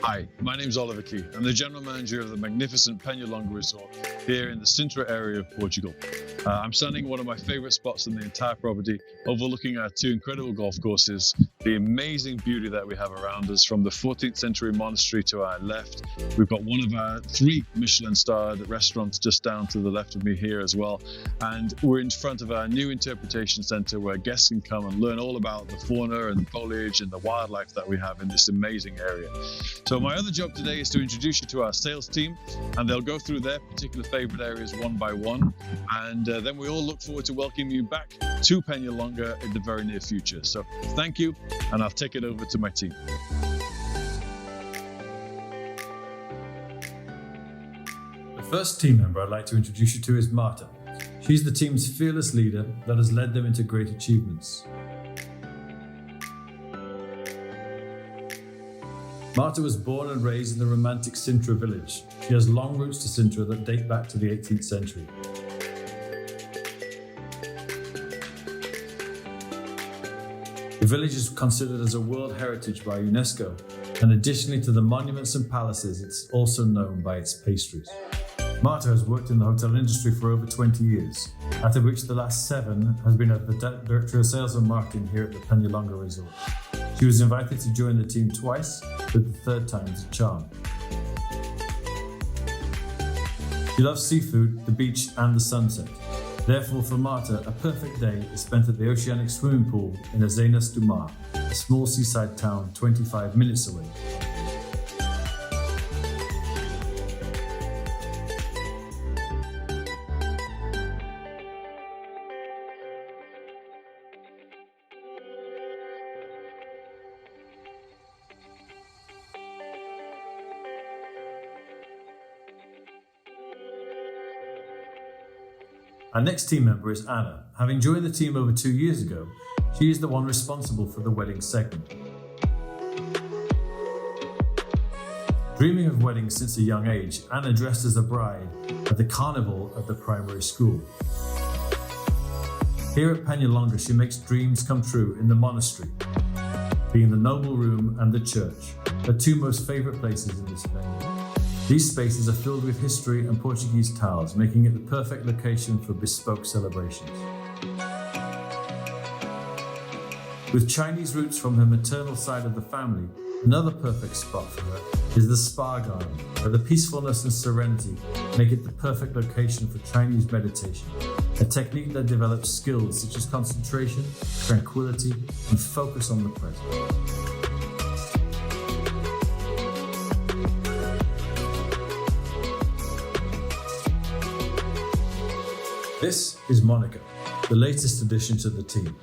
Hi, my name is Oliver Key. I'm the General Manager of the magnificent Penha Longa Resort here in the Sintra area of Portugal. I'm standing in one of my favourite spots in the entire property, overlooking our two incredible golf courses, the amazing beauty that we have around us from the 14th century monastery to our left. We've got one of our 3 Michelin-starred restaurants just down to the left of me here as well. And we're in front of our new interpretation centre where guests can come and learn all about the fauna and the foliage and the wildlife that we have in this amazing area. So my other job today is to introduce you to our sales team, and they'll go through their particular favourite areas one by one, and then we all look forward to welcoming you back to Penha Longa in the very near future. So thank you, and I'll take it over to my team. The first team member I'd like to introduce you to is Marta. She's the team's fearless leader that has led them into great achievements. Marta was born and raised in the romantic Sintra village. She has long roots to Sintra that date back to the 18th century. The village is considered as a World Heritage by UNESCO, and additionally to the monuments and palaces, it's also known by its pastries. Marta has worked in the hotel industry for over 20 years, out of which the last 7 has been as the Director of Sales and Marketing here at the Penha Longa Resort. She was invited to join the team twice, with the third time as a charm. She loves seafood, the beach and the sunset. Therefore, for Marta, a perfect day is spent at the oceanic swimming pool in Azenas do Mar, a small seaside town 25 minutes away. Our next team member is Anna. Having joined the team over 2 years ago, she is the one responsible for the wedding segment. Dreaming of weddings since a young age, Anna dressed as a bride at the carnival at the primary school. Here at Penha Longa, she makes dreams come true in the monastery, being the noble room and the church, her 2 most favourite places in this venue. These spaces are filled with history and Portuguese towers, making it the perfect location for bespoke celebrations. With Chinese roots from her maternal side of the family, another perfect spot for her is the spa garden, where the peacefulness and serenity make it the perfect location for Chinese meditation, a technique that develops skills such as concentration, tranquility, and focus on the present. This is Monica, the latest addition to the team.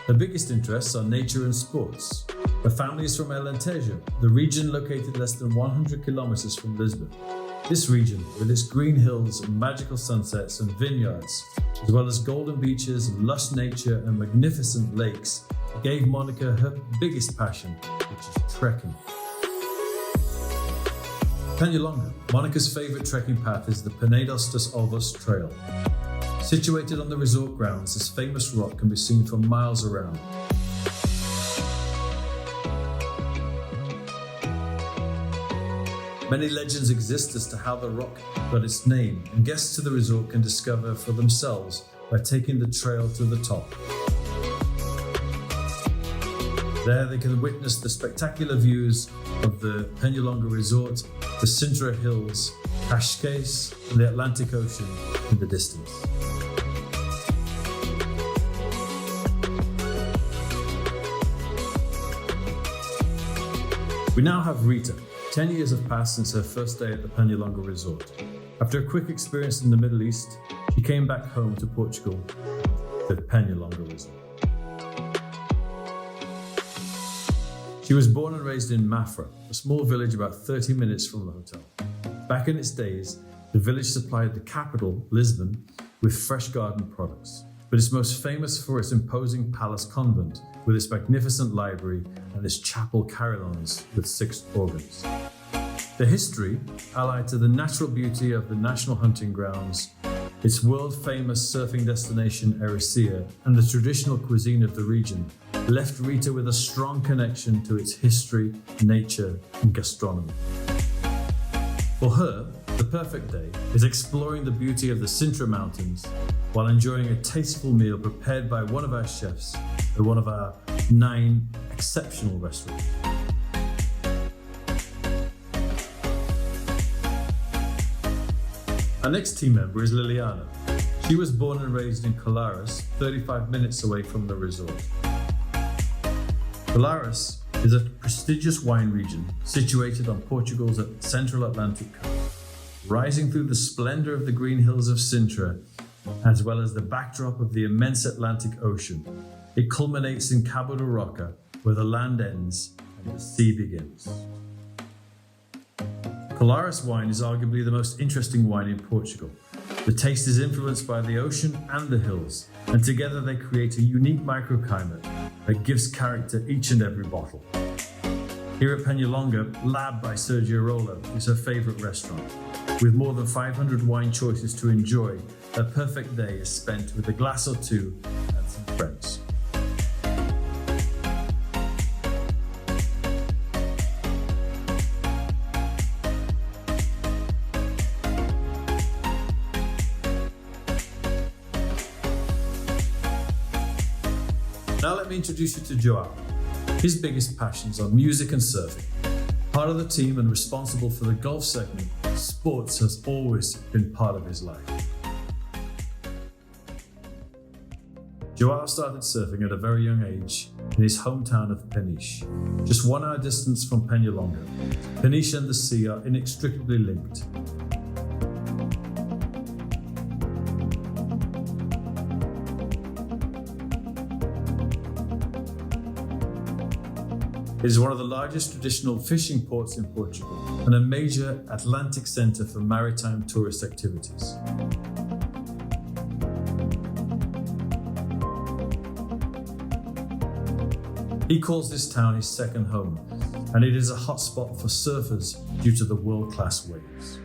Her biggest interests are nature and sports. Her family is from Alentejo, the region located less than 100 kilometers from Lisbon. This region, with its green hills and magical sunsets and vineyards, as well as golden beaches, lush nature and magnificent lakes, gave Monica her biggest passion, which is trekking. Penha Longa, Monica's favourite trekking path is the Penados dos Ovos Trail. Situated on the resort grounds, this famous rock can be seen from miles around. Many legends exist as to how the rock got its name, and guests to the resort can discover for themselves by taking the trail to the top. There they can witness the spectacular views of the Penha Longa Resort, the Sintra Hills, Cascais, and the Atlantic Ocean in the distance. We now have Rita. 10 years have passed since her first day at the Penha Longa Resort. After a quick experience in the Middle East, she came back home to Portugal to the Penha Longa Resort. She was born and raised in Mafra, a small village about 30 minutes from the hotel. Back in its days, the village supplied the capital, Lisbon, with fresh garden products. But it's most famous for its imposing palace convent, with its magnificent library and its chapel carillons with 6 organs. The history, allied to the natural beauty of the national hunting grounds, Its world-famous surfing destination Ericeira and the traditional cuisine of the region left Rita with a strong connection to its history, nature, and gastronomy. For her, the perfect day is exploring the beauty of the Sintra Mountains while enjoying a tasteful meal prepared by one of our chefs at one of our 9 exceptional restaurants. Our next team member is Liliana. She was born and raised in Colares, 35 minutes away from the resort. Colares is a prestigious wine region situated on Portugal's central Atlantic coast, rising through the splendor of the green hills of Sintra, as well as the backdrop of the immense Atlantic Ocean. It culminates in Cabo da Roca, where the land ends and the sea begins. Colares wine is arguably the most interesting wine in Portugal. The taste is influenced by the ocean and the hills, and together they create a unique microclimate that gives character to each and every bottle. Here at Penha Longa, Lab by Sergio Rollo is her favorite restaurant. With more than 500 wine choices to enjoy, a perfect day is spent with a glass or two and some friends. Now let me introduce you to Joao. His biggest passions are music and surfing. Part of the team and responsible for the golf segment, sports has always been part of his life. Joao started surfing at a very young age in his hometown of Peniche, just 1 hour distance from Penha Longa. Peniche and the sea are inextricably linked. It is one of the largest traditional fishing ports in Portugal and a major Atlantic centre for maritime tourist activities. He calls this town his second home, and it is a hotspot for surfers due to the world-class waves.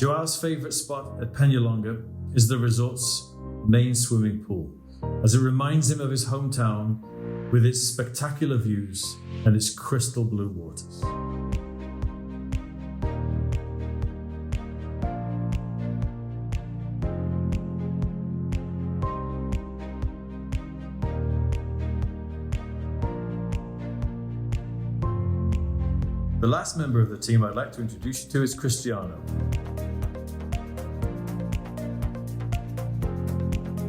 Joao's favourite spot at Penha Longa is the resort's main swimming pool, as it reminds him of his hometown with its spectacular views and its crystal blue waters. The last member of the team I'd like to introduce you to is Cristiano.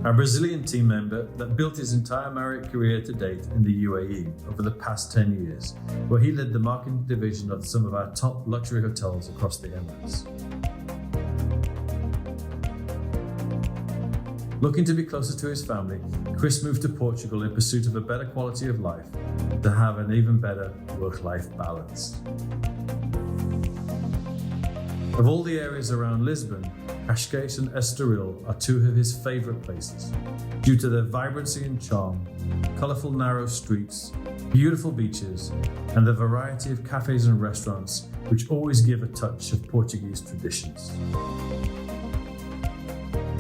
Our Brazilian team member that built his entire Marriott career to date in the UAE over the past 10 years, where he led the marketing division of some of our top luxury hotels across the Emirates. Looking to be closer to his family, Chris moved to Portugal in pursuit of a better quality of life, to have an even better work-life balance. Of all the areas around Lisbon, Cascais and Estoril are 2 of his favourite places, due to their vibrancy and charm, colourful narrow streets, beautiful beaches, and the variety of cafes and restaurants which always give a touch of Portuguese traditions.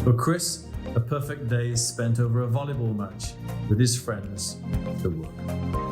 For Chris, a perfect day is spent over a volleyball match with his friends after work.